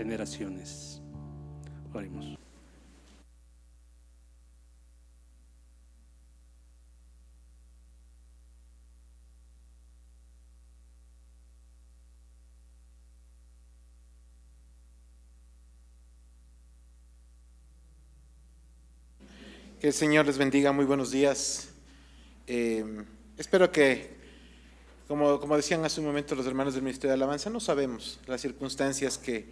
generaciones. Oremos. Que el Señor les bendiga, muy buenos días. Espero que, como decían hace un momento los hermanos del Ministerio de Alabanza, no sabemos las circunstancias que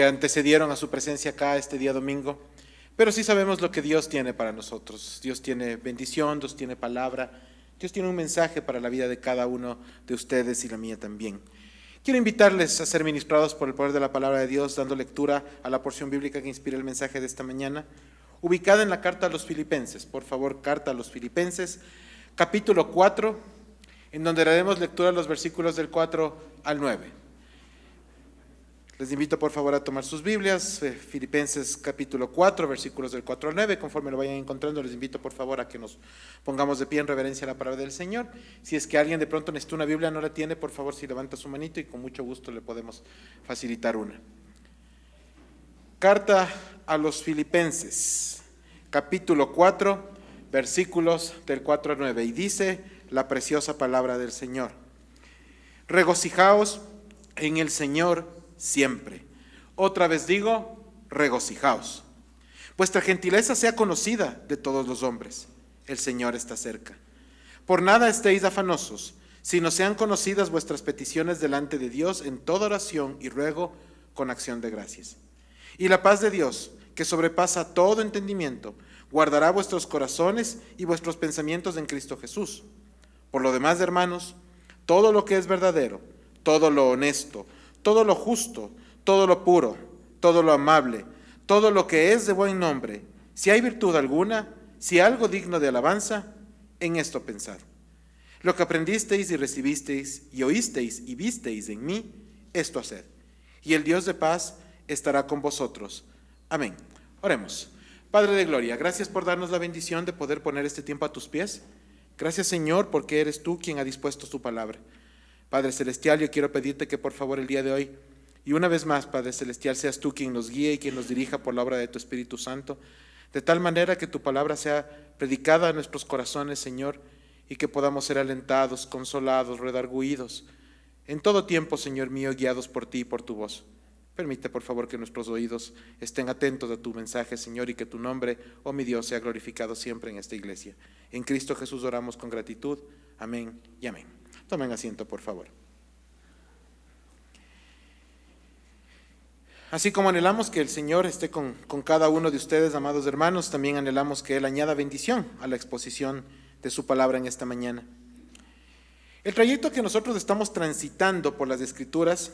antecedieron a su presencia acá este día domingo, pero sí sabemos lo que Dios tiene para nosotros. Dios tiene bendición, Dios tiene palabra, Dios tiene un mensaje para la vida de cada uno de ustedes y la mía también. Quiero invitarles a ser ministrados por el poder de la palabra de Dios, dando lectura a la porción bíblica que inspira el mensaje de esta mañana, ubicada en la carta a los Filipenses. Por favor, carta a los Filipenses, capítulo 4, en donde daremos lectura a los versículos del 4 al 9. Les invito por favor a tomar sus Biblias, Filipenses capítulo 4, versículos del 4 al 9, conforme lo vayan encontrando, les invito por favor a que nos pongamos de pie en reverencia a la palabra del Señor. Si es que alguien de pronto necesita una Biblia, no la tiene, por favor si levanta su manito y con mucho gusto le podemos facilitar una. Carta a los Filipenses, capítulo 4, versículos del 4 al 9, y dice la preciosa palabra del Señor: regocijaos en el Señor siempre. Otra vez digo, regocijaos. Vuestra gentileza sea conocida de todos los hombres. El Señor está cerca. Por nada estéis afanosos, sino sean conocidas vuestras peticiones delante de Dios en toda oración y ruego con acción de gracias. Y la paz de Dios, que sobrepasa todo entendimiento, guardará vuestros corazones y vuestros pensamientos en Cristo Jesús. Por lo demás, hermanos, todo lo que es verdadero, todo lo honesto, todo lo justo, todo lo puro, todo lo amable, todo lo que es de buen nombre, si hay virtud alguna, si algo digno de alabanza, en esto pensad. Lo que aprendisteis y recibisteis y oísteis y visteis en mí, esto haced. Y el Dios de paz estará con vosotros. Amén. Oremos. Padre de gloria, gracias por darnos la bendición de poder poner este tiempo a tus pies. Gracias, Señor, porque eres tú quien ha dispuesto tu palabra. Padre celestial, yo quiero pedirte que por favor el día de hoy, y una vez más, Padre celestial, seas tú quien nos guíe y quien nos dirija por la obra de tu Espíritu Santo, de tal manera que tu palabra sea predicada a nuestros corazones, Señor, y que podamos ser alentados, consolados, redargüidos, en todo tiempo, Señor mío, guiados por ti y por tu voz. Permite, por favor, que nuestros oídos estén atentos a tu mensaje, Señor, y que tu nombre, oh mi Dios, sea glorificado siempre en esta iglesia. En Cristo Jesús oramos con gratitud. Amén y amén. Tomen asiento, por favor. Así como anhelamos que el Señor esté con cada uno de ustedes, amados hermanos, también anhelamos que Él añada bendición a la exposición de su palabra en esta mañana. El trayecto que nosotros estamos transitando por las Escrituras,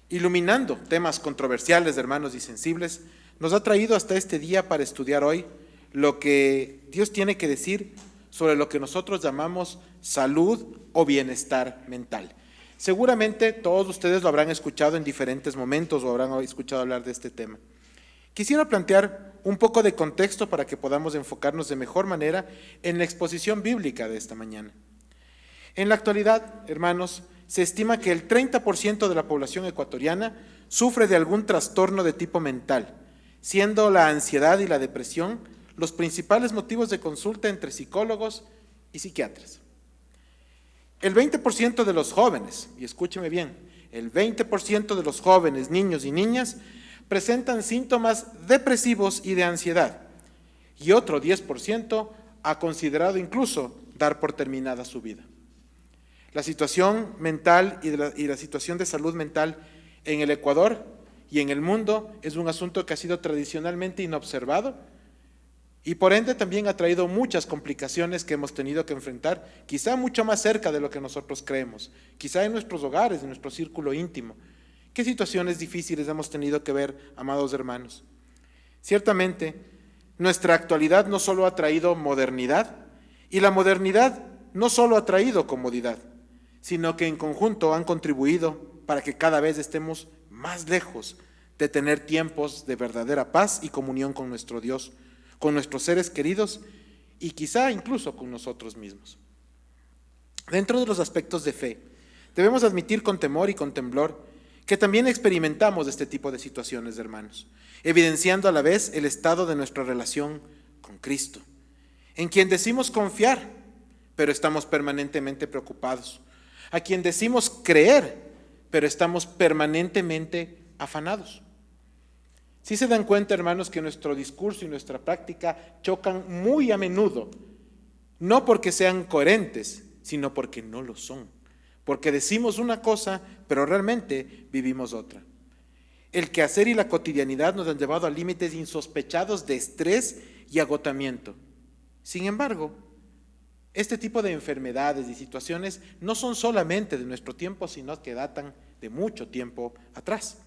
iluminando temas controversiales, hermanos, y sensibles, nos ha traído hasta este día para estudiar hoy lo que Dios tiene que decir sobre lo que nosotros llamamos salud o bienestar mental. Seguramente todos ustedes lo habrán escuchado en diferentes momentos o habrán escuchado hablar de este tema. Quisiera plantear un poco de contexto para que podamos enfocarnos de mejor manera en la exposición bíblica de esta mañana. En la actualidad, hermanos, se estima que el 30% de la población ecuatoriana sufre de algún trastorno de tipo mental, siendo la ansiedad y la depresión los principales motivos de consulta entre psicólogos y psiquiatras. El 20% de los jóvenes, y escúcheme bien, el 20% de los jóvenes, niños y niñas, presentan síntomas depresivos y de ansiedad, y otro 10% ha considerado incluso dar por terminada su vida. La situación mental y la situación de salud mental en el Ecuador y en el mundo es un asunto que ha sido tradicionalmente inobservado y por ende también ha traído muchas complicaciones que hemos tenido que enfrentar, quizá mucho más cerca de lo que nosotros creemos, quizá en nuestros hogares, en nuestro círculo íntimo. ¿Qué situaciones difíciles hemos tenido que ver, amados hermanos? Ciertamente, nuestra actualidad no solo ha traído modernidad, y la modernidad no solo ha traído comodidad, sino que en conjunto han contribuido para que cada vez estemos más lejos de tener tiempos de verdadera paz y comunión con nuestro Dios, con nuestros seres queridos y quizá incluso con nosotros mismos. Dentro de los aspectos de fe, debemos admitir con temor y con temblor que también experimentamos este tipo de situaciones, hermanos, evidenciando a la vez el estado de nuestra relación con Cristo, en quien decimos confiar, pero estamos permanentemente preocupados, a quien decimos creer, pero estamos permanentemente afanados. Si se dan cuenta, hermanos, que nuestro discurso y nuestra práctica chocan muy a menudo, no porque sean coherentes, sino porque no lo son, porque decimos una cosa, pero realmente vivimos otra. El quehacer y la cotidianidad nos han llevado a límites insospechados de estrés y agotamiento. Sin embargo, este tipo de enfermedades y situaciones no son solamente de nuestro tiempo, sino que datan de mucho tiempo atrás.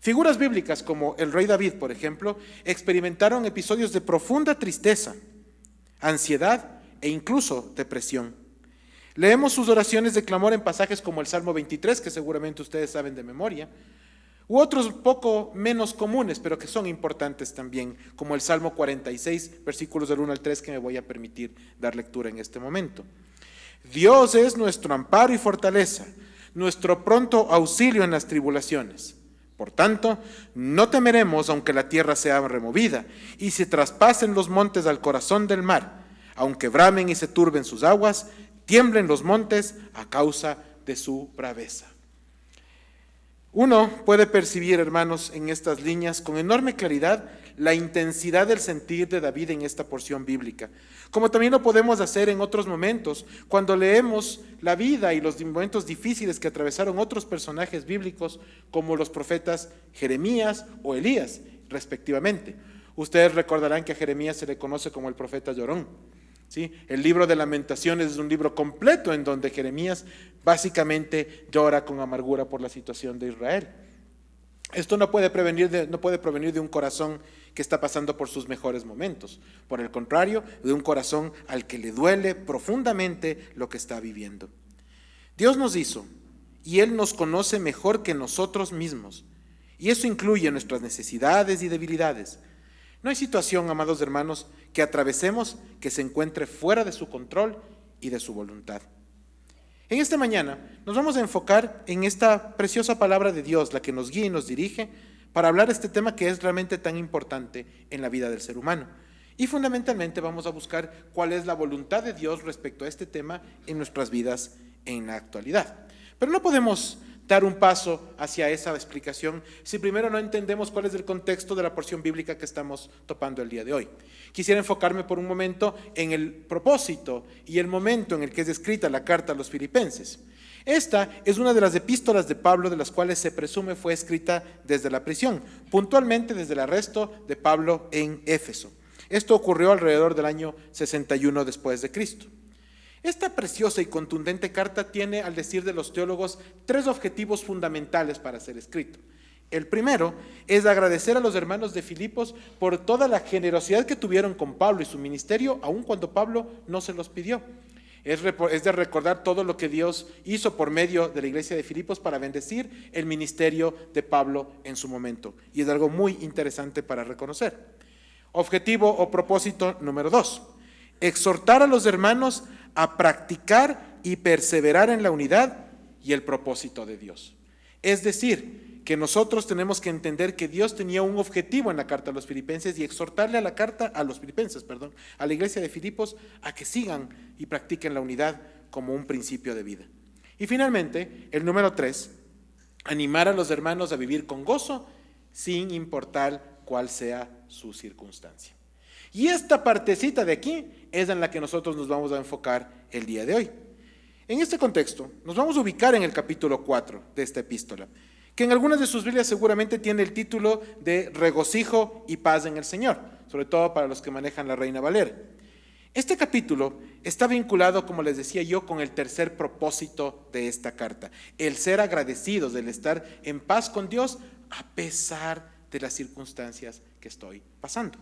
Figuras bíblicas como el rey David, por ejemplo, experimentaron episodios de profunda tristeza, ansiedad e incluso depresión. Leemos sus oraciones de clamor en pasajes como el Salmo 23, que seguramente ustedes saben de memoria, u otros poco menos comunes, pero que son importantes también, como el Salmo 46, versículos del 1 al 3, que me voy a permitir dar lectura en este momento. Dios es nuestro amparo y fortaleza, nuestro pronto auxilio en las tribulaciones. Por tanto, no temeremos aunque la tierra sea removida y se traspasen los montes al corazón del mar, aunque bramen y se turben sus aguas, tiemblen los montes a causa de su braveza. Uno puede percibir, hermanos, en estas líneas con enorme claridad la intensidad del sentir de David en esta porción bíblica, como también lo podemos hacer en otros momentos, cuando leemos la vida y los momentos difíciles que atravesaron otros personajes bíblicos, como los profetas Jeremías o Elías, respectivamente. Ustedes recordarán que a Jeremías se le conoce como el profeta llorón. ¿Sí? El libro de Lamentaciones es un libro completo en donde Jeremías básicamente llora con amargura por la situación de Israel. Esto no puede provenir de un corazón que está pasando por sus mejores momentos. Por el contrario, de un corazón al que le duele profundamente lo que está viviendo. Dios nos hizo y Él nos conoce mejor que nosotros mismos. Y eso incluye nuestras necesidades y debilidades. No hay situación, amados hermanos, que atravesemos que se encuentre fuera de su control y de su voluntad. En esta mañana nos vamos a enfocar en esta preciosa palabra de Dios, la que nos guía y nos dirige, para hablar de este tema que es realmente tan importante en la vida del ser humano. Y fundamentalmente vamos a buscar cuál es la voluntad de Dios respecto a este tema en nuestras vidas en la actualidad. Pero no podemos dar un paso hacia esa explicación si primero no entendemos cuál es el contexto de la porción bíblica que estamos topando el día de hoy. Quisiera enfocarme por un momento en el propósito y el momento en el que es escrita la carta a los filipenses. Esta es una de las epístolas de Pablo de las cuales se presume fue escrita desde la prisión, puntualmente desde el arresto de Pablo en Éfeso. Esto ocurrió alrededor del año 61 después de Cristo. Esta preciosa y contundente carta tiene, al decir de los teólogos, tres objetivos fundamentales para ser escrito. El primero es agradecer a los hermanos de Filipos por toda la generosidad que tuvieron con Pablo y su ministerio, aun cuando Pablo no se los pidió. Es de recordar todo lo que Dios hizo por medio de la iglesia de Filipos para bendecir el ministerio de Pablo en su momento. Y es algo muy interesante para reconocer. Objetivo o propósito número 2. Exhortar a los hermanos a practicar y perseverar en la unidad y el propósito de Dios. Es decir, que nosotros tenemos que entender que Dios tenía un objetivo en la carta a los filipenses y exhortarle a la iglesia de Filipos a que sigan y practiquen la unidad como un principio de vida. Y finalmente, el número 3, animar a los hermanos a vivir con gozo sin importar cuál sea su circunstancia. Y esta partecita de aquí es en la que nosotros nos vamos a enfocar el día de hoy. En este contexto, nos vamos a ubicar en el capítulo 4 de esta epístola, que en algunas de sus Biblias seguramente tiene el título de Regocijo y Paz en el Señor, sobre todo para los que manejan la Reina Valera. Este capítulo está vinculado, como les decía yo, con el tercer propósito de esta carta, el ser agradecidos, el estar en paz con Dios a pesar de las circunstancias que estoy pasando.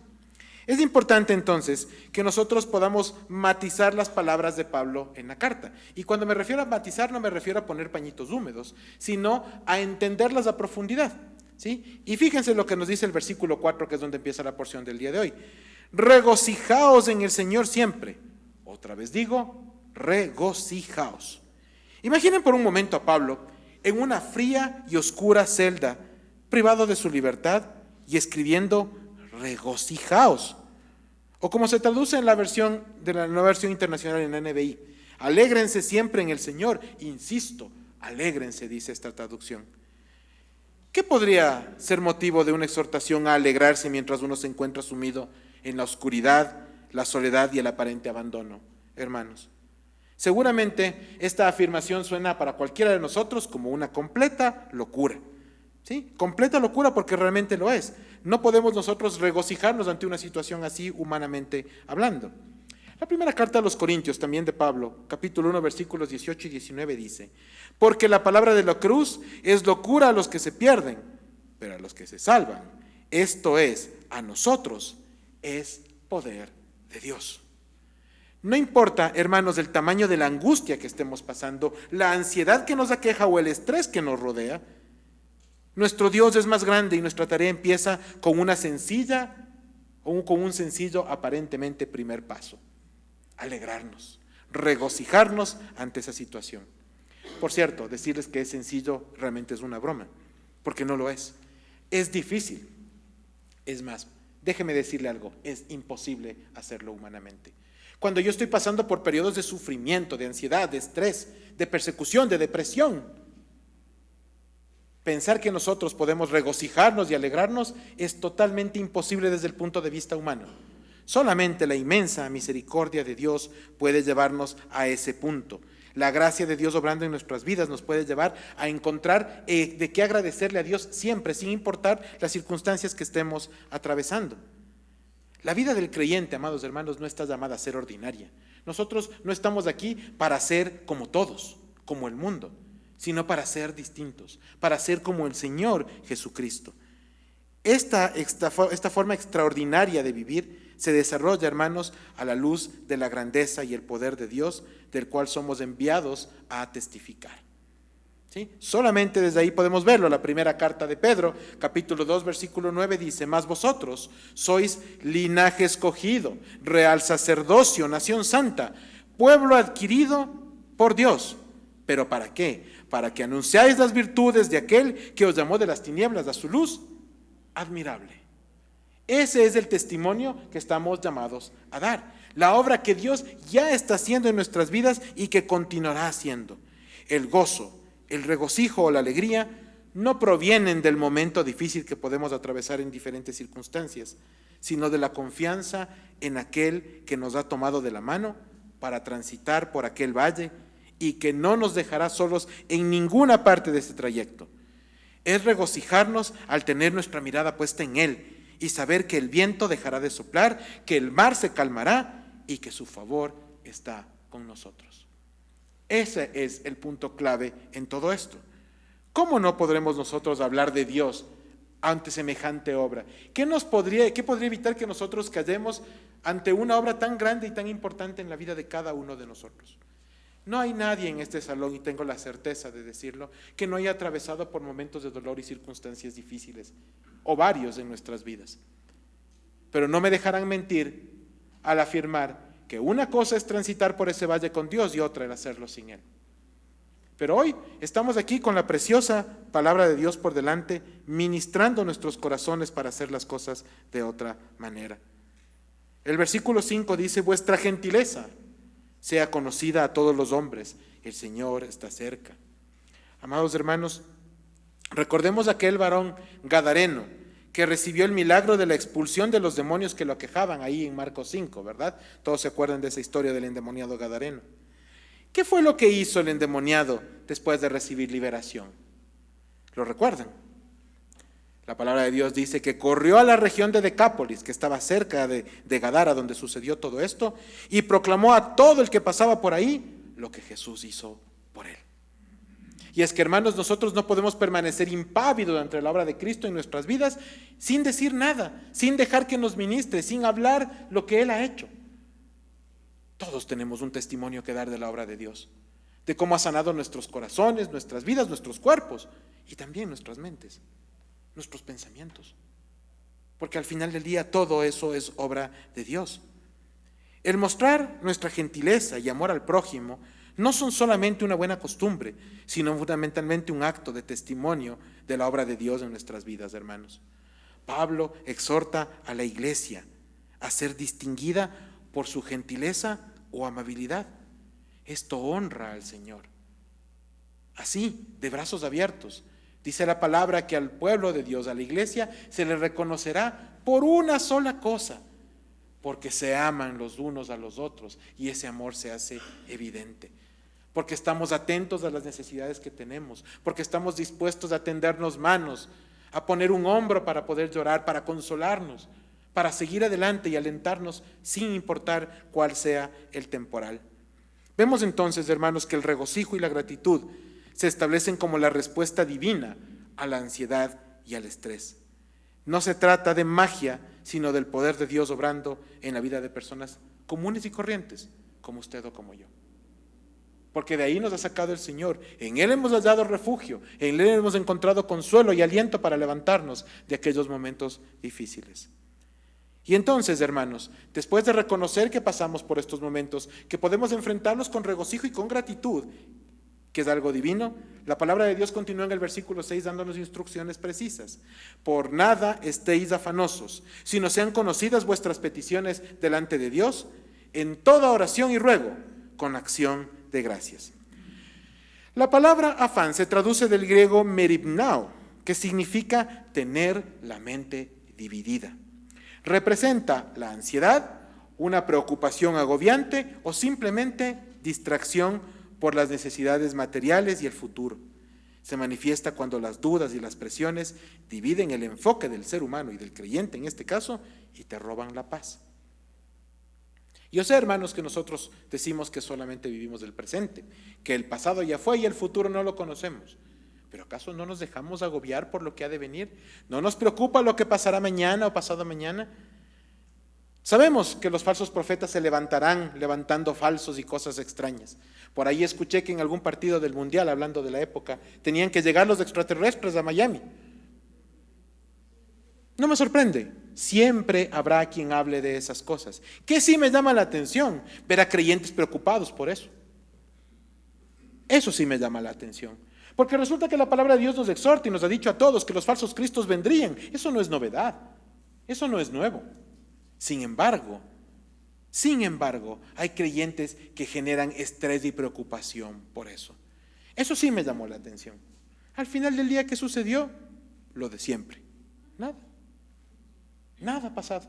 Es importante entonces que nosotros podamos matizar las palabras de Pablo en la carta. Y cuando me refiero a matizar no me refiero a poner pañitos húmedos, sino a entenderlas a profundidad, ¿sí? Y fíjense lo que nos dice el versículo 4, que es donde empieza la porción del día de hoy. Regocijaos en el Señor siempre. Otra vez digo, regocijaos. Imaginen por un momento a Pablo en una fría y oscura celda, privado de su libertad y escribiendo regocijaos. O como se traduce en la versión de la nueva versión internacional en la NBI, alégrense siempre en el Señor. Insisto, alégrense, dice esta traducción. ¿Qué podría ser motivo de una exhortación a alegrarse mientras uno se encuentra sumido en la oscuridad, la soledad y el aparente abandono, hermanos? Seguramente esta afirmación suena para cualquiera de nosotros como una completa locura. ¿Sí? Completa locura porque realmente lo es. No podemos nosotros regocijarnos ante una situación así humanamente hablando. La primera carta a los Corintios, también de Pablo, capítulo 1, versículos 18 y 19 dice: porque la palabra de la cruz es locura a los que se pierden, pero a los que se salvan, esto es, a nosotros, es poder de Dios. No importa, hermanos, el tamaño de la angustia que estemos pasando, la ansiedad que nos aqueja o el estrés que nos rodea, nuestro Dios es más grande y nuestra tarea empieza con una sencilla o con un sencillo aparentemente primer paso: alegrarnos, regocijarnos ante esa situación. Por cierto, decirles que es sencillo realmente es una broma, porque no lo es. Es difícil. Es más, déjeme decirle algo, es imposible hacerlo humanamente. Cuando yo estoy pasando por periodos de sufrimiento, de ansiedad, de estrés, de persecución, de depresión, pensar que nosotros podemos regocijarnos y alegrarnos es totalmente imposible desde el punto de vista humano. Solamente la inmensa misericordia de Dios puede llevarnos a ese punto. La gracia de Dios obrando en nuestras vidas nos puede llevar a encontrar de qué agradecerle a Dios siempre, sin importar las circunstancias que estemos atravesando. La vida del creyente, amados hermanos, no está llamada a ser ordinaria. Nosotros no estamos aquí para ser como todos, como el mundo, sino para ser distintos, para ser como el Señor Jesucristo. Esta forma extraordinaria de vivir se desarrolla, hermanos, a la luz de la grandeza y el poder de Dios, del cual somos enviados a testificar. ¿Sí? Solamente desde ahí podemos verlo. La primera carta de Pedro, capítulo 2, versículo 9 dice: mas vosotros sois linaje escogido, real sacerdocio, nación santa, pueblo adquirido por Dios. ¿Pero para qué? Para que anunciáis las virtudes de aquel que os llamó de las tinieblas a su luz admirable. Ese es el testimonio que estamos llamados a dar. La obra que Dios ya está haciendo en nuestras vidas y que continuará haciendo. El gozo, el regocijo o la alegría no provienen del momento difícil que podemos atravesar en diferentes circunstancias, sino de la confianza en aquel que nos ha tomado de la mano para transitar por aquel valle y que no nos dejará solos en ninguna parte de este trayecto. Es regocijarnos al tener nuestra mirada puesta en Él y saber que el viento dejará de soplar, que el mar se calmará y que su favor está con nosotros. Ese es el punto clave en todo esto. ¿Cómo no podremos nosotros hablar de Dios ante semejante obra? ¿Qué podría evitar que nosotros callemos ante una obra tan grande y tan importante en la vida de cada uno de nosotros? No hay nadie en este salón, y tengo la certeza de decirlo, que no haya atravesado por momentos de dolor y circunstancias difíciles, o varios en nuestras vidas. Pero no me dejarán mentir al afirmar que una cosa es transitar por ese valle con Dios y otra el hacerlo sin Él. Pero hoy estamos aquí con la preciosa palabra de Dios por delante, ministrando nuestros corazones para hacer las cosas de otra manera. El versículo 5 dice: vuestra gentileza sea conocida a todos los hombres, el Señor está cerca. Amados hermanos, recordemos aquel varón gadareno que recibió el milagro de la expulsión de los demonios que lo aquejaban ahí en Marcos 5, ¿verdad? Todos se acuerdan de esa historia del endemoniado gadareno. ¿Qué fue lo que hizo el endemoniado después de recibir liberación? ¿Lo recuerdan? La palabra de Dios dice que corrió a la región de Decápolis, que estaba cerca de Gadara, donde sucedió todo esto, y proclamó a todo el que pasaba por ahí lo que Jesús hizo por él. Y es que, hermanos, nosotros no podemos permanecer impávidos ante la obra de Cristo en nuestras vidas sin decir nada, sin dejar que nos ministre, sin hablar lo que Él ha hecho. Todos tenemos un testimonio que dar de la obra de Dios, de cómo ha sanado nuestros corazones, nuestras vidas, nuestros cuerpos y también nuestras mentes, nuestros pensamientos. Porque al final del día todo eso es obra de Dios. El mostrar nuestra gentileza y amor al prójimo no son solamente una buena costumbre, sino fundamentalmente un acto de testimonio de la obra de Dios en nuestras vidas, hermanos. Pablo exhorta a la iglesia a ser distinguida por su gentileza o amabilidad. Esto honra al Señor. Así, de brazos abiertos, dice la palabra que al pueblo de Dios, a la iglesia, se le reconocerá por una sola cosa, porque se aman los unos a los otros y ese amor se hace evidente. Porque estamos atentos a las necesidades que tenemos, porque estamos dispuestos a tendernos manos, a poner un hombro para poder llorar, para consolarnos, para seguir adelante y alentarnos sin importar cuál sea el temporal. Vemos entonces, hermanos, que el regocijo y la gratitud se establecen como la respuesta divina a la ansiedad y al estrés. No se trata de magia, sino del poder de Dios obrando en la vida de personas comunes y corrientes, como usted o como yo. Porque de ahí nos ha sacado el Señor. En Él hemos hallado refugio, en Él hemos encontrado consuelo y aliento para levantarnos de aquellos momentos difíciles. Y entonces, hermanos, después de reconocer que pasamos por estos momentos, que podemos enfrentarlos con regocijo y con gratitud, que es algo divino, la palabra de Dios continúa en el versículo 6 dándonos instrucciones precisas. Por nada estéis afanosos, sino sean conocidas vuestras peticiones delante de Dios, en toda oración y ruego, con acción de gracias. La palabra afán se traduce del griego meribnao, que significa tener la mente dividida. Representa la ansiedad, una preocupación agobiante o simplemente distracción por las necesidades materiales y el futuro. Se manifiesta cuando las dudas y las presiones dividen el enfoque del ser humano y del creyente en este caso y te roban la paz. Yo sé, hermanos, que nosotros decimos que solamente vivimos del presente, que el pasado ya fue y el futuro no lo conocemos. ¿Pero acaso no nos dejamos agobiar por lo que ha de venir? ¿No nos preocupa lo que pasará mañana o pasado mañana? Sabemos que los falsos profetas se levantarán levantando falsos y cosas extrañas. Por ahí escuché que en algún partido del Mundial, hablando de la época, tenían que llegar los extraterrestres a Miami. No me sorprende, siempre habrá quien hable de esas cosas. Que sí me llama la atención ver a creyentes preocupados por eso. Eso sí me llama la atención. Porque resulta que la palabra de Dios nos exhorta y nos ha dicho a todos que los falsos cristos vendrían. Eso no es novedad, eso no es nuevo. Sin embargo, hay creyentes que generan estrés y preocupación por eso. Eso sí me llamó la atención. Al final del día, ¿qué sucedió? Lo de siempre. Nada ha pasado.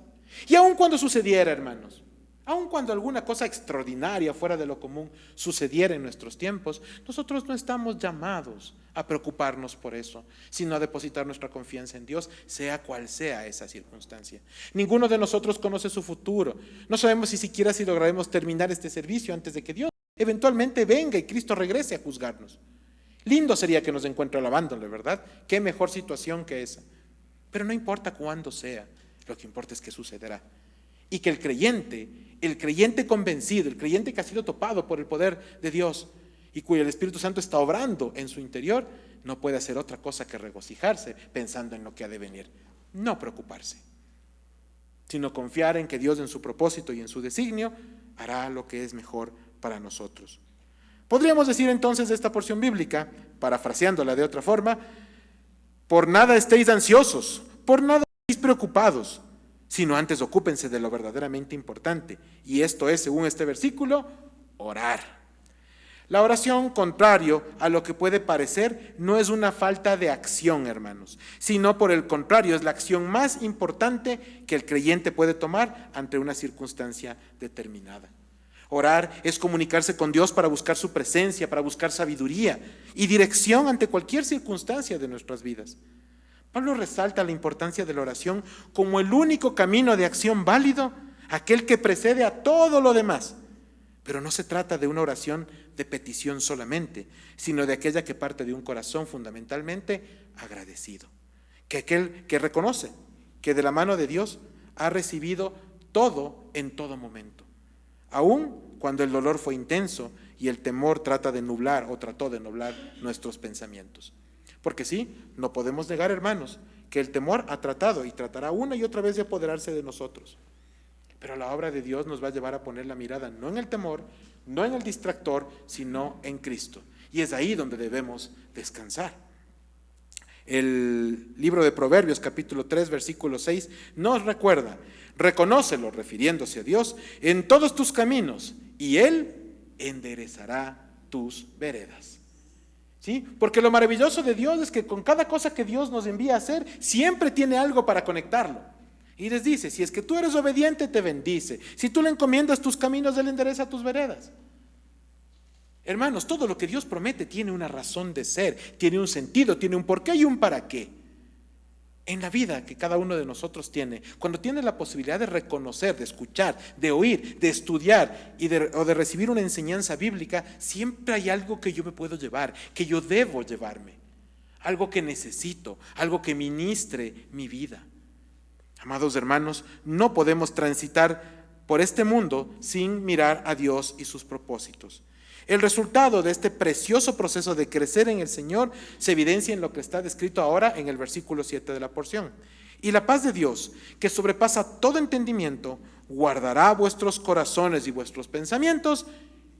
Y aun cuando sucediera, hermanos, aun cuando alguna cosa extraordinaria fuera de lo común sucediera en nuestros tiempos, nosotros no estamos llamados a preocuparnos por eso, sino a depositar nuestra confianza en Dios, sea cual sea esa circunstancia. Ninguno de nosotros conoce su futuro. No sabemos si siquiera si lograremos terminar este servicio antes de que Dios eventualmente venga y Cristo regrese a juzgarnos. Lindo sería que nos encuentre alabándole, ¿verdad? Qué mejor situación que esa. Pero no importa cuándo sea, lo que importa es que sucederá. Y que el creyente convencido, el creyente que ha sido topado por el poder de Dios y cuyo el Espíritu Santo está obrando en su interior, no puede hacer otra cosa que regocijarse pensando en lo que ha de venir. No preocuparse, sino confiar en que Dios en su propósito y en su designio hará lo que es mejor para nosotros. Podríamos decir entonces de esta porción bíblica, parafraseándola de otra forma, por nada estéis ansiosos, por nada estéis preocupados, sino antes ocúpense de lo verdaderamente importante. Y esto es, según este versículo, orar. La oración, contrario a lo que puede parecer, no es una falta de acción, hermanos, sino por el contrario, es la acción más importante que el creyente puede tomar ante una circunstancia determinada. Orar es comunicarse con Dios para buscar su presencia, para buscar sabiduría y dirección ante cualquier circunstancia de nuestras vidas. Pablo resalta la importancia de la oración como el único camino de acción válido, aquel que precede a todo lo demás. Pero no se trata de una oración de petición solamente, sino de aquella que parte de un corazón fundamentalmente agradecido. Que aquel que reconoce que de la mano de Dios ha recibido todo en todo momento. Aún cuando el dolor fue intenso y el temor trató de nublar nuestros pensamientos. Porque sí, no podemos negar, hermanos, que el temor ha tratado y tratará una y otra vez de apoderarse de nosotros. Pero la obra de Dios nos va a llevar a poner la mirada no en el temor, no en el distractor, sino en Cristo. Y es ahí donde debemos descansar. El libro de Proverbios, capítulo 3, versículo 6, nos recuerda: reconócelo, refiriéndose a Dios, en todos tus caminos, y Él enderezará tus veredas. ¿Sí? Porque lo maravilloso de Dios es que con cada cosa que Dios nos envía a hacer, siempre tiene algo para conectarlo. Y les dice: si es que tú eres obediente, te bendice. Si tú le encomiendas tus caminos, Él endereza tus veredas. Hermanos, todo lo que Dios promete tiene una razón de ser, tiene un sentido, tiene un porqué y un para qué. En la vida que cada uno de nosotros tiene, cuando tiene la posibilidad de reconocer, de escuchar, de oír, de estudiar o de recibir una enseñanza bíblica, siempre hay algo que yo me puedo llevar, que yo debo llevarme, algo que necesito, algo que ministre mi vida. Amados hermanos, no podemos transitar por este mundo sin mirar a Dios y sus propósitos. El resultado de este precioso proceso de crecer en el Señor se evidencia en lo que está descrito ahora en el versículo 7 de la porción. Y la paz de Dios, que sobrepasa todo entendimiento, guardará vuestros corazones y vuestros pensamientos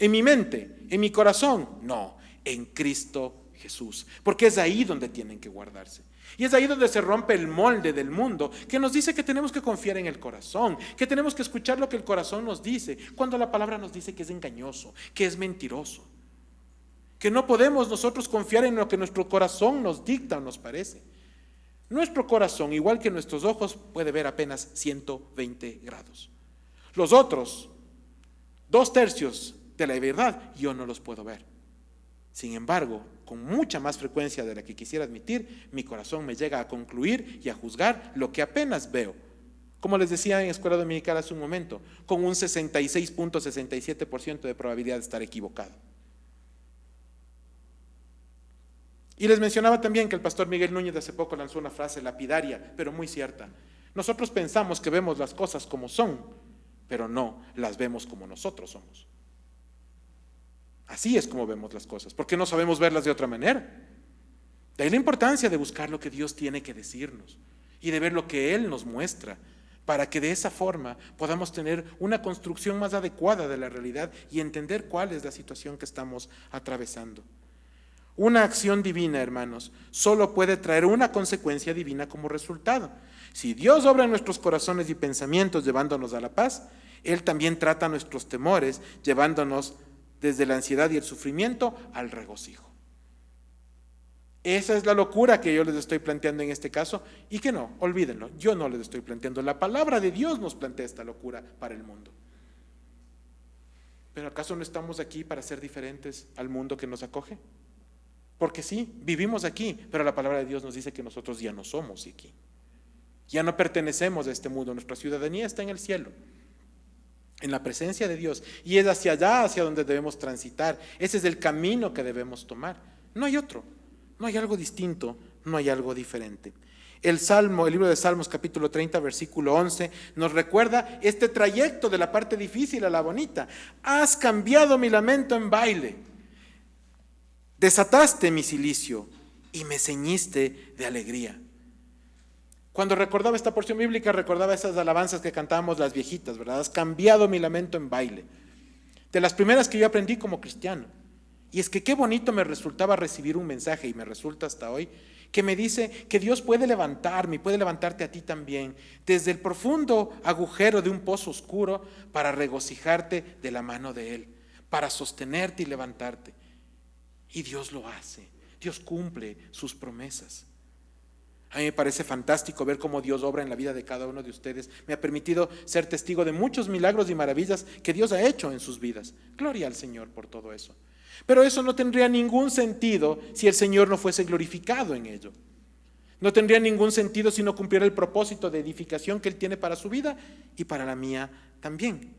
en mi mente, en mi corazón, no, en Cristo Jesús, porque es ahí donde tienen que guardarse. Y es ahí donde se rompe el molde del mundo, que nos dice que tenemos que confiar en el corazón, que tenemos que escuchar lo que el corazón nos dice, cuando la palabra nos dice que es engañoso, que es mentiroso, que no podemos nosotros confiar en lo que nuestro corazón nos dicta o nos parece. Nuestro corazón, igual que nuestros ojos, puede ver apenas 120 grados. Los otros 2/3 de la verdad yo no los puedo ver. Sin embargo, con mucha más frecuencia de la que quisiera admitir, mi corazón me llega a concluir y a juzgar lo que apenas veo. Como les decía en Escuela Dominical hace un momento, con un 66.67% de probabilidad de estar equivocado. Y les mencionaba también que el pastor Miguel Núñez hace poco lanzó una frase lapidaria, pero muy cierta. Nosotros pensamos que vemos las cosas como son, pero no las vemos como nosotros somos. Así es como vemos las cosas, porque no sabemos verlas de otra manera. De ahí la importancia de buscar lo que Dios tiene que decirnos y de ver lo que Él nos muestra, para que de esa forma podamos tener una construcción más adecuada de la realidad y entender cuál es la situación que estamos atravesando. Una acción divina, hermanos, solo puede traer una consecuencia divina como resultado. Si Dios obra en nuestros corazones y pensamientos llevándonos a la paz, Él también trata nuestros temores llevándonos desde la ansiedad y el sufrimiento al regocijo. Esa es la locura que yo les estoy planteando en este caso, y que no, olvídenlo, yo no les estoy planteando. La palabra de Dios nos plantea esta locura para el mundo. ¿Pero acaso no estamos aquí para ser diferentes al mundo que nos acoge? Porque sí, vivimos aquí, pero la palabra de Dios nos dice que nosotros ya no somos aquí. Ya no pertenecemos a este mundo, nuestra ciudadanía está en el cielo, en la presencia de Dios, y es hacia allá hacia donde debemos transitar. Ese es el camino que debemos tomar. No hay otro, no hay algo distinto, no hay algo diferente. El libro de Salmos, capítulo 30, versículo 11, nos recuerda este trayecto de la parte difícil a la bonita. Has cambiado mi lamento en baile, desataste mi cilicio y me ceñiste de alegría. Cuando recordaba esta porción bíblica, recordaba esas alabanzas que cantábamos las viejitas, ¿verdad? Has cambiado mi lamento en baile. De las primeras que yo aprendí como cristiano. Y es que qué bonito me resultaba recibir un mensaje, y me resulta hasta hoy, que me dice que Dios puede levantarme y puede levantarte a ti también, desde el profundo agujero de un pozo oscuro, para regocijarte de la mano de Él, para sostenerte y levantarte. Y Dios lo hace, Dios cumple sus promesas. A mí me parece fantástico ver cómo Dios obra en la vida de cada uno de ustedes. Me ha permitido ser testigo de muchos milagros y maravillas que Dios ha hecho en sus vidas. Gloria al Señor por todo eso. Pero eso no tendría ningún sentido si el Señor no fuese glorificado en ello. No tendría ningún sentido si no cumpliera el propósito de edificación que Él tiene para su vida y para la mía también.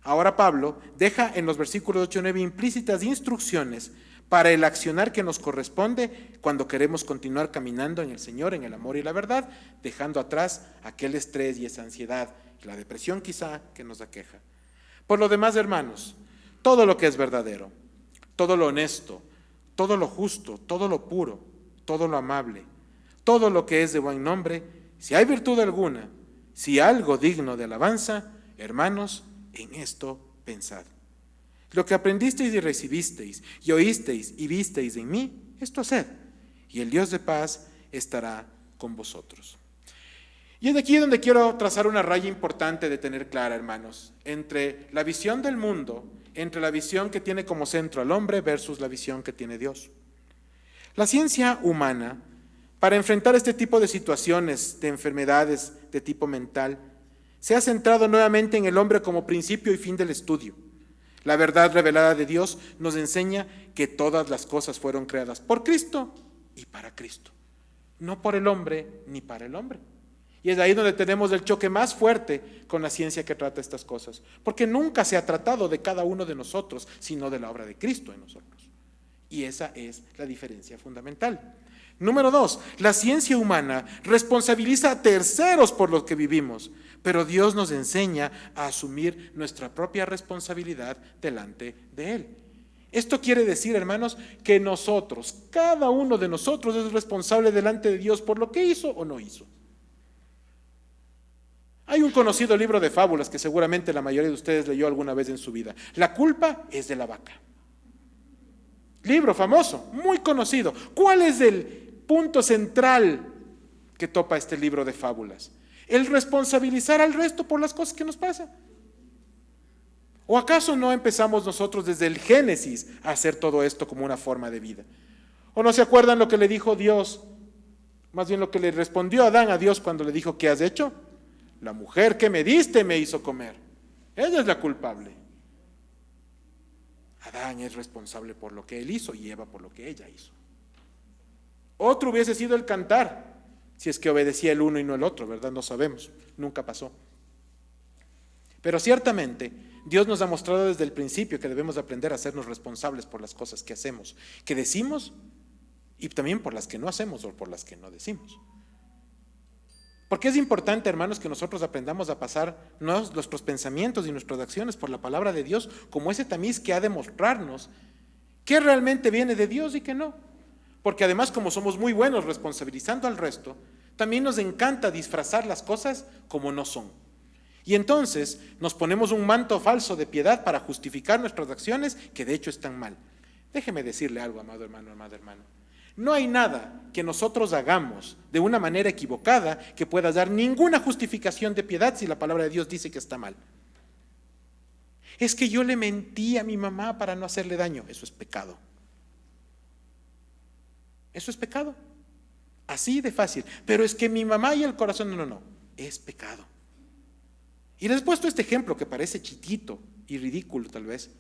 Ahora Pablo deja en los versículos 8 y 9 implícitas instrucciones para el accionar que nos corresponde cuando queremos continuar caminando en el Señor, en el amor y la verdad, dejando atrás aquel estrés y esa ansiedad y la depresión quizá que nos aqueja. Por lo demás, hermanos, todo lo que es verdadero, todo lo honesto, todo lo justo, todo lo puro, todo lo amable, todo lo que es de buen nombre, si hay virtud alguna, si algo digno de alabanza, hermanos, en esto pensad. Lo que aprendisteis y recibisteis, y oísteis y visteis en mí, esto haced, y el Dios de paz estará con vosotros. Y es de aquí donde quiero trazar una raya importante de tener clara, hermanos, entre la visión del mundo, entre la visión que tiene como centro al hombre versus la visión que tiene Dios. La ciencia humana, para enfrentar este tipo de situaciones, de enfermedades de tipo mental, se ha centrado nuevamente en el hombre como principio y fin del estudio. La verdad revelada de Dios nos enseña que todas las cosas fueron creadas por Cristo y para Cristo, no por el hombre ni para el hombre. Y es ahí donde tenemos el choque más fuerte con la ciencia que trata estas cosas, porque nunca se ha tratado de cada uno de nosotros, sino de la obra de Cristo en nosotros. Y esa es la diferencia fundamental. Número 2, la ciencia humana responsabiliza a terceros por lo que vivimos, pero Dios nos enseña a asumir nuestra propia responsabilidad delante de Él. Esto quiere decir, hermanos, que nosotros, cada uno de nosotros es responsable delante de Dios por lo que hizo o no hizo. Hay un conocido libro de fábulas que seguramente la mayoría de ustedes leyó alguna vez en su vida. La culpa es de la vaca. Libro famoso, muy conocido. ¿Cuál es el punto central que topa este libro de fábulas? El responsabilizar al resto por las cosas que nos pasan. ¿O acaso no empezamos nosotros desde el Génesis a hacer todo esto como una forma de vida? ¿O no se acuerdan lo que le dijo Dios? Más bien lo que le respondió Adán a Dios cuando le dijo, ¿qué has hecho? La mujer que me diste me hizo comer. Ella es la culpable. Adán es responsable por lo que él hizo y Eva por lo que ella hizo. Otro hubiese sido el cantar, si es que obedecía el uno y no el otro, ¿verdad? No sabemos, nunca pasó. Pero ciertamente Dios nos ha mostrado desde el principio que debemos aprender a hacernos responsables por las cosas que hacemos, que decimos y también por las que no hacemos o por las que no decimos. Porque es importante, hermanos, que nosotros aprendamos a pasar nuestros pensamientos y nuestras acciones por la palabra de Dios como ese tamiz que ha de mostrarnos qué realmente viene de Dios y qué no. Porque además, como somos muy buenos responsabilizando al resto, también nos encanta disfrazar las cosas como no son. Y entonces nos ponemos un manto falso de piedad para justificar nuestras acciones que de hecho están mal. Déjeme decirle algo, amado hermano, amada hermana. No hay nada que nosotros hagamos de una manera equivocada que pueda dar ninguna justificación de piedad si la palabra de Dios dice que está mal. Es que yo le mentí a mi mamá para no hacerle daño. Eso es pecado. Eso es pecado. Así de fácil. Pero es que mi mamá y el corazón, no. Es pecado. Y les he puesto este ejemplo que parece chiquito y ridículo tal vez,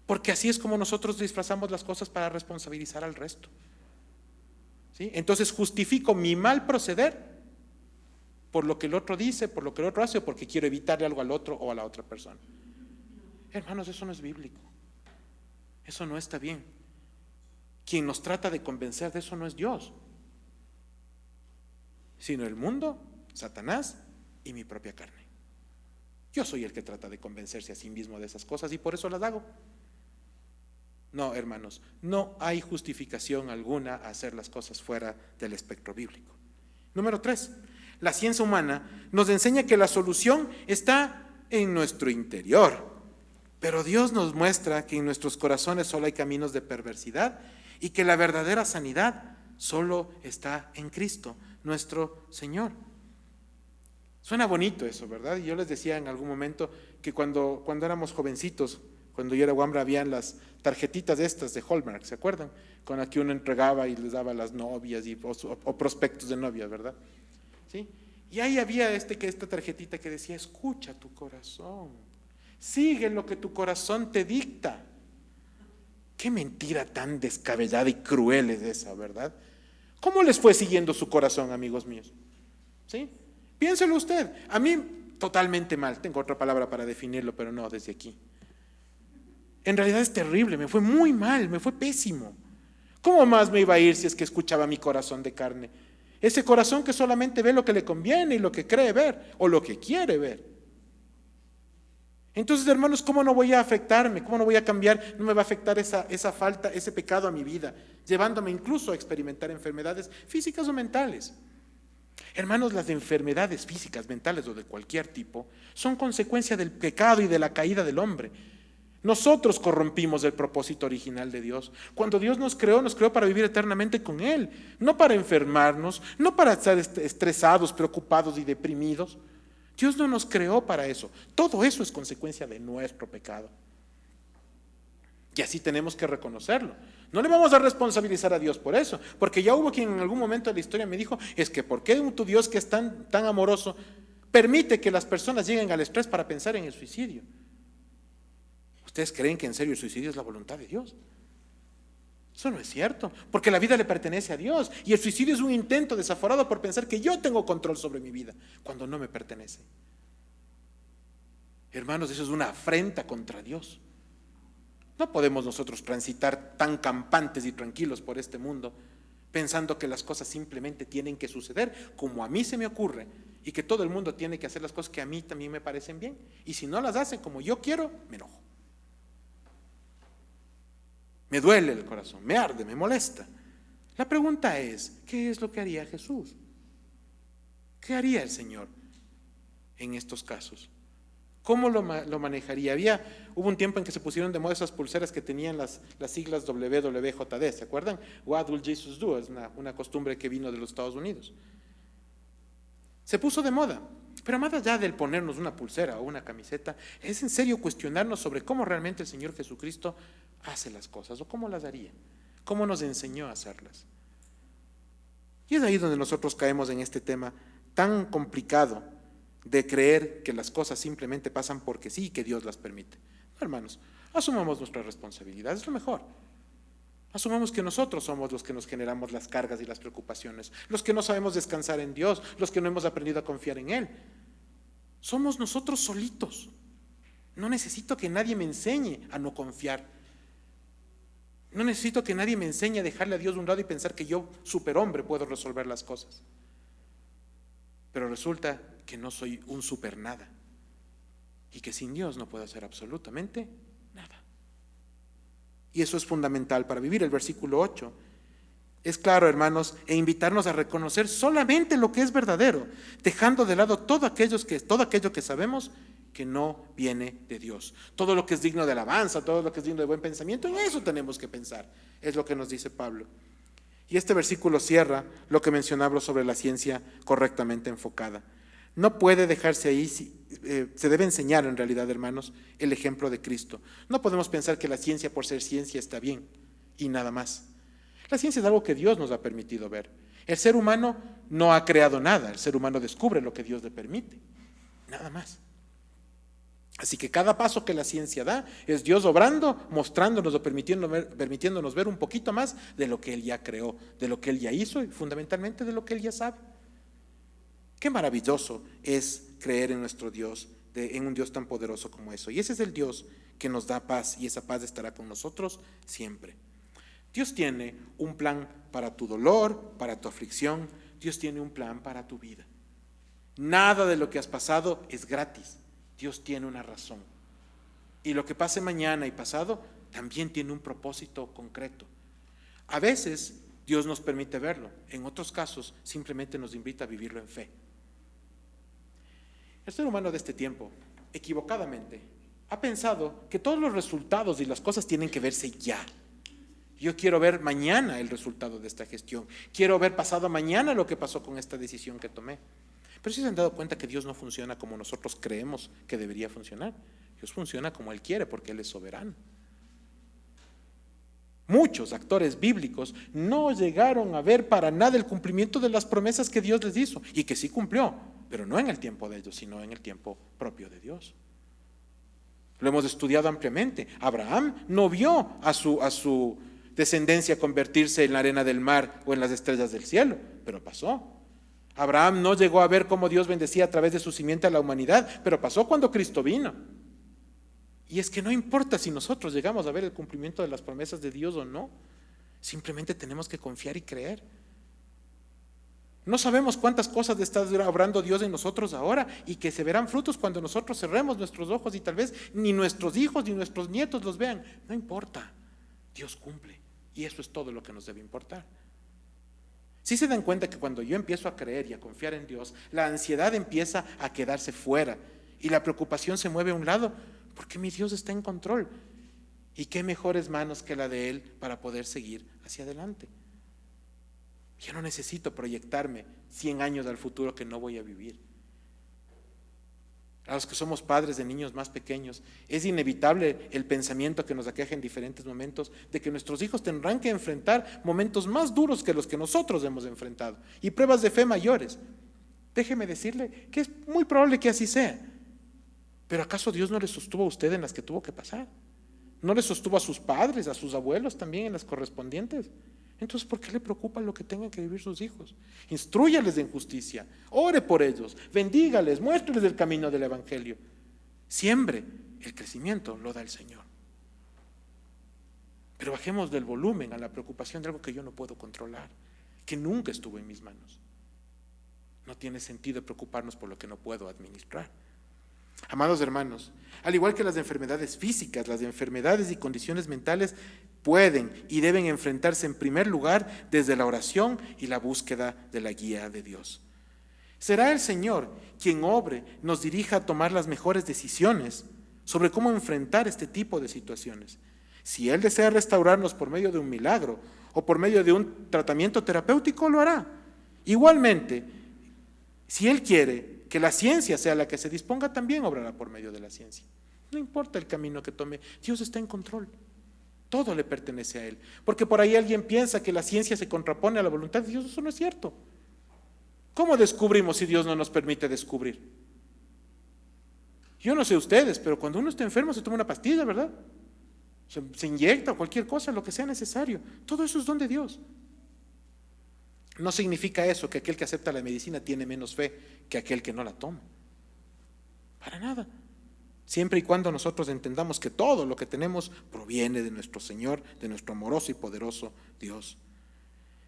porque así es como nosotros disfrazamos las cosas para responsabilizar al resto. ¿Sí? Entonces justifico mi mal proceder por lo que el otro dice, por lo que el otro hace o porque quiero evitarle algo al otro o a la otra persona. Hermanos, eso no es bíblico. Eso no está bien. Quien nos trata de convencer de eso no es Dios, sino el mundo, Satanás y mi propia carne. Yo soy el que trata de convencerse a sí mismo de esas cosas y por eso las hago. No, hermanos, no hay justificación alguna a hacer las cosas fuera del espectro bíblico. Número 3, la ciencia humana nos enseña que la solución está en nuestro interior, pero Dios nos muestra que en nuestros corazones solo hay caminos de perversidad y que la verdadera sanidad solo está en Cristo, nuestro Señor. Suena bonito eso, ¿verdad? Y yo les decía en algún momento que cuando éramos jovencitos, cuando yo era guambra, habían las tarjetitas estas de Hallmark, ¿se acuerdan? Con las que uno entregaba y les daba a las novias o prospectos de novias, ¿verdad? ¿Sí? Y ahí había esta tarjetita que decía, escucha tu corazón, sigue lo que tu corazón te dicta. Qué mentira tan descabellada y cruel es esa, ¿verdad? ¿Cómo les fue siguiendo su corazón, amigos míos? ¿Sí? Piénselo usted. A mí totalmente mal, tengo otra palabra para definirlo, pero no desde aquí. En realidad es terrible, me fue muy mal, me fue pésimo. ¿Cómo más me iba a ir si es que escuchaba mi corazón de carne? Ese corazón que solamente ve lo que le conviene y lo que cree ver o lo que quiere ver. Entonces, hermanos, ¿cómo no voy a afectarme? ¿Cómo no voy a cambiar? No me va a afectar esa falta, ese pecado a mi vida, llevándome incluso a experimentar enfermedades físicas o mentales. Hermanos, las enfermedades físicas, mentales o de cualquier tipo son consecuencia del pecado y de la caída del hombre. Nosotros corrompimos el propósito original de Dios. Cuando Dios nos creó para vivir eternamente con Él, no para enfermarnos, no para estar estresados, preocupados y deprimidos. Dios no nos creó para eso. Todo eso es consecuencia de nuestro pecado. Y así tenemos que reconocerlo. No le vamos a responsabilizar a Dios por eso, porque ya hubo quien en algún momento de la historia me dijo, es que ¿por qué tu Dios que es tan amoroso permite que las personas lleguen al estrés para pensar en el suicidio? ¿Ustedes creen que en serio el suicidio es la voluntad de Dios? Eso no es cierto, porque la vida le pertenece a Dios y el suicidio es un intento desaforado por pensar que yo tengo control sobre mi vida cuando no me pertenece. Hermanos, eso es una afrenta contra Dios. No podemos nosotros transitar tan campantes y tranquilos por este mundo pensando que las cosas simplemente tienen que suceder como a mí se me ocurre y que todo el mundo tiene que hacer las cosas que a mí también me parecen bien, y si no las hacen como yo quiero, me enojo. Me duele el corazón, me arde, me molesta. La pregunta es, ¿qué es lo que haría Jesús? ¿Qué haría el Señor en estos casos? ¿Cómo lo manejaría? Hubo un tiempo en que se pusieron de moda esas pulseras que tenían las siglas WWJD, ¿se acuerdan? What will Jesus do? Es una costumbre que vino de los Estados Unidos. Se puso de moda, pero más allá del ponernos una pulsera o una camiseta, es en serio cuestionarnos sobre cómo realmente el Señor Jesucristo hace las cosas o cómo las haría, cómo nos enseñó a hacerlas. Y es ahí donde nosotros caemos en este tema tan complicado de creer que las cosas simplemente pasan porque sí y que Dios las permite. No, hermanos, asumamos nuestra responsabilidad, es lo mejor. Asumamos que nosotros somos los que nos generamos las cargas y las preocupaciones, los que no sabemos descansar en Dios, los que no hemos aprendido a confiar en Él. Somos nosotros solitos. No necesito que nadie me enseñe a no confiar. No necesito que nadie me enseñe a dejarle a Dios a un lado y pensar que yo, superhombre, puedo resolver las cosas. Pero resulta que no soy un super nada y que sin Dios no puedo hacer absolutamente nada. Y eso es fundamental para vivir. El versículo 8 es claro, hermanos, e invitarnos a reconocer solamente lo que es verdadero, dejando de lado todo aquello que sabemos que no viene de Dios. Todo lo que es digno de alabanza, todo lo que es digno de buen pensamiento, en eso tenemos que pensar, es lo que nos dice Pablo. Y este versículo cierra lo que mencionaba sobre la ciencia correctamente enfocada. No puede dejarse ahí, se debe enseñar en realidad, hermanos, el ejemplo de Cristo. No podemos pensar que la ciencia por ser ciencia está bien y nada más. La ciencia es algo que Dios nos ha permitido ver. El ser humano no ha creado nada, el ser humano descubre lo que Dios le permite, nada más. Así que cada paso que la ciencia da es Dios obrando, mostrándonos o permitiéndonos ver un poquito más de lo que Él ya creó, de lo que Él ya hizo y fundamentalmente de lo que Él ya sabe. Qué maravilloso es creer en nuestro Dios, en un Dios tan poderoso como eso. Y ese es el Dios que nos da paz y esa paz estará con nosotros siempre. Dios tiene un plan para tu dolor, para tu aflicción. Dios tiene un plan para tu vida. Nada de lo que has pasado es gratis. Dios tiene una razón. Y lo que pase mañana y pasado también tiene un propósito concreto. A veces Dios nos permite verlo, en otros casos simplemente nos invita a vivirlo en fe. El ser humano de este tiempo, equivocadamente, ha pensado que todos los resultados y las cosas tienen que verse ya. Yo quiero ver mañana el resultado de esta gestión. Quiero ver pasado mañana lo que pasó con esta decisión que tomé. Pero si se han dado cuenta que Dios no funciona como nosotros creemos que debería funcionar. Dios funciona como Él quiere porque Él es soberano. Muchos actores bíblicos no llegaron a ver para nada el cumplimiento de las promesas que Dios les hizo y que sí cumplió, pero no en el tiempo de ellos, sino en el tiempo propio de Dios. Lo hemos estudiado ampliamente. Abraham no vio a su descendencia convertirse en la arena del mar o en las estrellas del cielo, pero pasó. Abraham no llegó a ver cómo Dios bendecía a través de su simiente a la humanidad, pero pasó cuando Cristo vino. Y es que no importa si nosotros llegamos a ver el cumplimiento de las promesas de Dios o no, simplemente tenemos que confiar y creer. No sabemos cuántas cosas está obrando Dios en nosotros ahora y que se verán frutos cuando nosotros cerremos nuestros ojos y tal vez ni nuestros hijos ni nuestros nietos los vean. No importa, Dios cumple y eso es todo lo que nos debe importar. Si se dan cuenta que cuando yo empiezo a creer y a confiar en Dios, la ansiedad empieza a quedarse fuera y la preocupación se mueve a un lado, porque mi Dios está en control. Y qué mejores manos que la de Él para poder seguir hacia adelante. Yo no necesito proyectarme 100 años al futuro que no voy a vivir. A los que somos padres de niños más pequeños, es inevitable el pensamiento que nos aqueja en diferentes momentos de que nuestros hijos tendrán que enfrentar momentos más duros que los que nosotros hemos enfrentado y pruebas de fe mayores. Déjeme decirle que es muy probable que así sea. Pero ¿acaso Dios no le sostuvo a usted en las que tuvo que pasar? ¿No le sostuvo a sus padres, a sus abuelos también en las correspondientes? Entonces, ¿por qué le preocupa lo que tengan que vivir sus hijos? Instrúyales en justicia, ore por ellos, bendígales, muéstreles el camino del Evangelio. Siempre el crecimiento lo da el Señor. Pero bajemos del volumen a la preocupación de algo que yo no puedo controlar, que nunca estuvo en mis manos. No tiene sentido preocuparnos por lo que no puedo administrar. Amados hermanos, al igual que las enfermedades físicas, las enfermedades y condiciones mentales pueden y deben enfrentarse en primer lugar desde la oración y la búsqueda de la guía de Dios. Será el Señor quien obre, nos dirija a tomar las mejores decisiones sobre cómo enfrentar este tipo de situaciones. Si Él desea restaurarnos por medio de un milagro o por medio de un tratamiento terapéutico, lo hará. Igualmente, si Él quiere que la ciencia sea la que se disponga, también obrará por medio de la ciencia. No importa el camino que tome, Dios está en control. Todo le pertenece a Él. Porque por ahí alguien piensa que la ciencia se contrapone a la voluntad de Dios. Eso no es cierto. ¿Cómo descubrimos si Dios no nos permite descubrir? Yo no sé ustedes, pero cuando uno está enfermo se toma una pastilla, ¿verdad? Se inyecta cualquier cosa, lo que sea necesario. Todo eso es don de Dios. No significa eso que aquel que acepta la medicina tiene menos fe que aquel que no la toma. Para nada. Siempre y cuando nosotros entendamos que todo lo que tenemos proviene de nuestro Señor, de nuestro amoroso y poderoso Dios.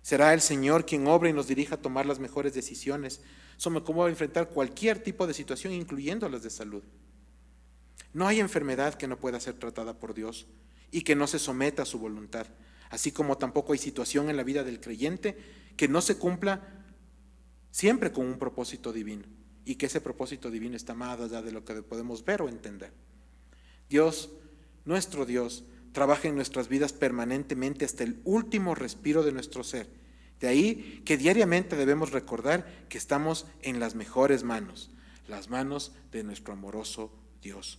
Será el Señor quien obra y nos dirija a tomar las mejores decisiones sobre cómo enfrentar cualquier tipo de situación, incluyendo las de salud. No hay enfermedad que no pueda ser tratada por Dios y que no se someta a su voluntad, así como tampoco hay situación en la vida del creyente que no se cumpla siempre con un propósito divino, y que ese propósito divino está más allá de lo que podemos ver o entender. Dios, nuestro Dios, trabaja en nuestras vidas permanentemente hasta el último respiro de nuestro ser. De ahí que diariamente debemos recordar que estamos en las mejores manos, las manos de nuestro amoroso Dios.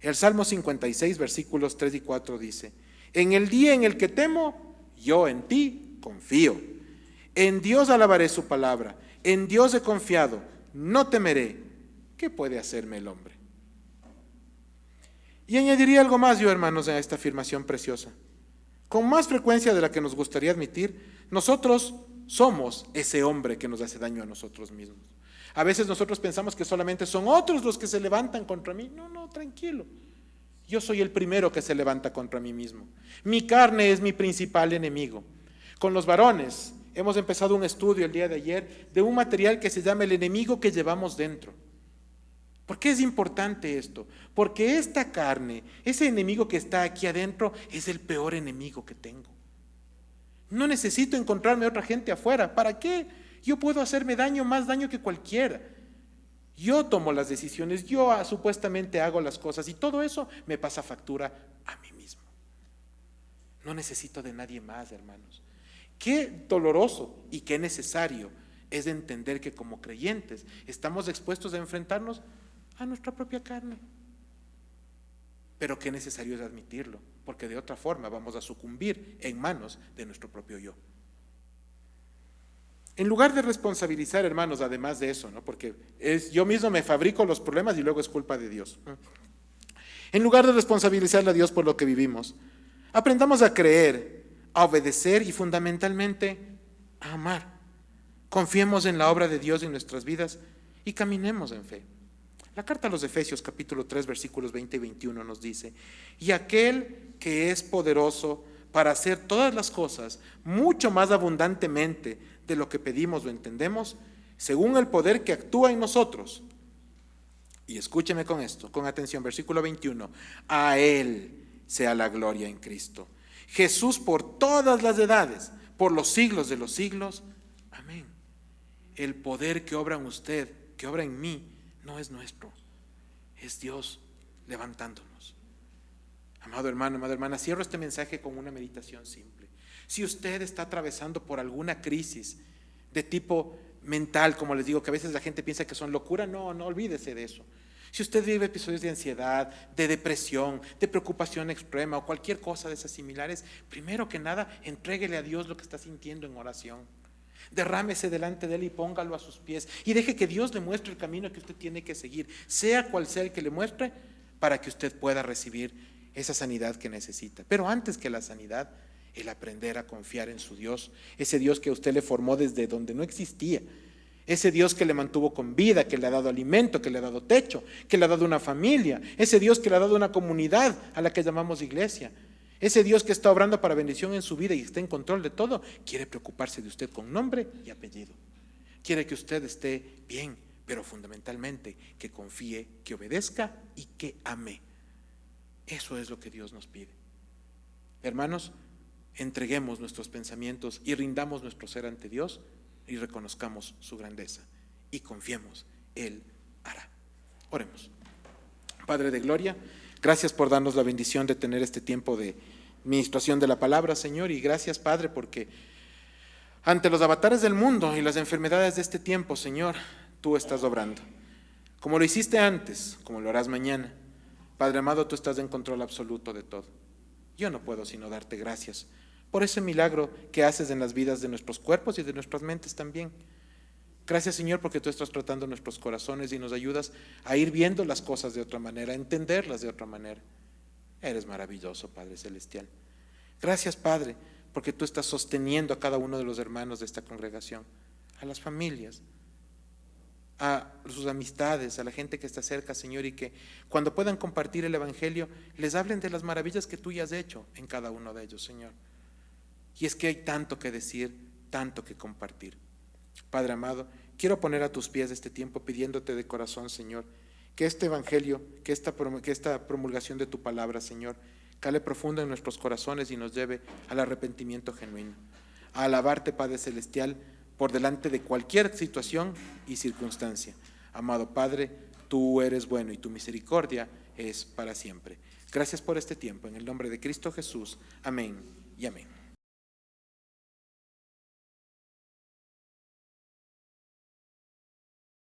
El Salmo 56, versículos 3 y 4 dice: en el día en el que temo, yo en ti confío. En Dios alabaré su palabra, en Dios he confiado, no temeré. ¿Qué puede hacerme el hombre? Y añadiría algo más yo, hermanos, a esta afirmación preciosa. Con más frecuencia de la que nos gustaría admitir, nosotros somos ese hombre que nos hace daño a nosotros mismos. A veces nosotros pensamos que solamente son otros los que se levantan contra mí. No, tranquilo. Yo soy el primero que se levanta contra mí mismo. Mi carne es mi principal enemigo. Con los varones hemos empezado un estudio el día de ayer de un material que se llama el enemigo que llevamos dentro. ¿Por qué es importante esto? Porque esta carne, ese enemigo que está aquí adentro, es el peor enemigo que tengo. No necesito encontrarme otra gente afuera. ¿Para qué? Yo puedo hacerme daño, más daño que cualquiera. Yo tomo las decisiones, yo supuestamente hago las cosas y todo eso me pasa factura a mí mismo. No necesito de nadie más, hermanos. Qué doloroso y qué necesario es entender que como creyentes estamos expuestos a enfrentarnos a nuestra propia carne. Pero qué necesario es admitirlo, porque de otra forma vamos a sucumbir en manos de nuestro propio yo. En lugar de responsabilizar, hermanos, además de eso, ¿no? Porque yo mismo me fabrico los problemas y luego es culpa de Dios. En lugar de responsabilizarle a Dios por lo que vivimos, aprendamos a creer, a obedecer y fundamentalmente a amar. Confiemos en la obra de Dios en nuestras vidas y caminemos en fe. La carta a los Efesios capítulo 3 versículos 20 y 21 nos dice: y aquel que es poderoso para hacer todas las cosas mucho más abundantemente de lo que pedimos o entendemos, según el poder que actúa en nosotros. Y escúcheme con esto, con atención, versículo 21, a Él sea la gloria en Cristo Jesús por todas las edades, por los siglos de los siglos. Amén. El poder que obra en usted, que obra en mí, no es nuestro, es Dios levantándonos. Amado hermano, amada hermana, cierro este mensaje con una meditación simple. Si usted está atravesando por alguna crisis de tipo mental, como les digo, que a veces la gente piensa que son locura, no olvídese de eso. Si usted vive episodios de ansiedad, de depresión, de preocupación extrema o cualquier cosa de esas similares, primero que nada, entréguele a Dios lo que está sintiendo en oración. Derrámese delante de Él y póngalo a sus pies y deje que Dios le muestre el camino que usted tiene que seguir, sea cual sea el que le muestre, para que usted pueda recibir esa sanidad que necesita. Pero antes que la sanidad, el aprender a confiar en su Dios, ese Dios que a usted le formó desde donde no existía, ese Dios que le mantuvo con vida, que le ha dado alimento, que le ha dado techo, que le ha dado una familia, ese Dios que le ha dado una comunidad a la que llamamos iglesia, ese Dios que está obrando para bendición en su vida y está en control de todo, quiere preocuparse de usted con nombre y apellido. Quiere que usted esté bien, pero fundamentalmente que confíe, que obedezca y que ame. Eso es lo que Dios nos pide. Hermanos, entreguemos nuestros pensamientos y rindamos nuestro ser ante Dios y reconozcamos su grandeza y confiemos, Él hará. Oremos. Padre de gloria, gracias por darnos la bendición de tener este tiempo de ministración de la palabra, Señor, y gracias, Padre, porque ante los avatares del mundo y las enfermedades de este tiempo, Señor, tú estás obrando. Como lo hiciste antes, como lo harás mañana. Padre amado, tú estás en control absoluto de todo. Yo no puedo sino darte gracias por ese milagro que haces en las vidas de nuestros cuerpos y de nuestras mentes también. Gracias, Señor, porque tú estás tratando nuestros corazones y nos ayudas a ir viendo las cosas de otra manera, a entenderlas de otra manera. Eres maravilloso, Padre Celestial. Gracias, Padre, porque tú estás sosteniendo a cada uno de los hermanos de esta congregación, a las familias, a sus amistades, a la gente que está cerca, Señor, y que cuando puedan compartir el Evangelio, les hablen de las maravillas que tú ya has hecho en cada uno de ellos, Señor. Y es que hay tanto que decir, tanto que compartir. Padre amado, quiero poner a tus pies este tiempo pidiéndote de corazón, Señor, que este Evangelio, que esta promulgación de tu palabra, Señor, cale profundo en nuestros corazones y nos lleve al arrepentimiento genuino, a alabarte, Padre Celestial, por delante de cualquier situación y circunstancia. Amado Padre, tú eres bueno y tu misericordia es para siempre. Gracias por este tiempo, en el nombre de Cristo Jesús. Amén y amén.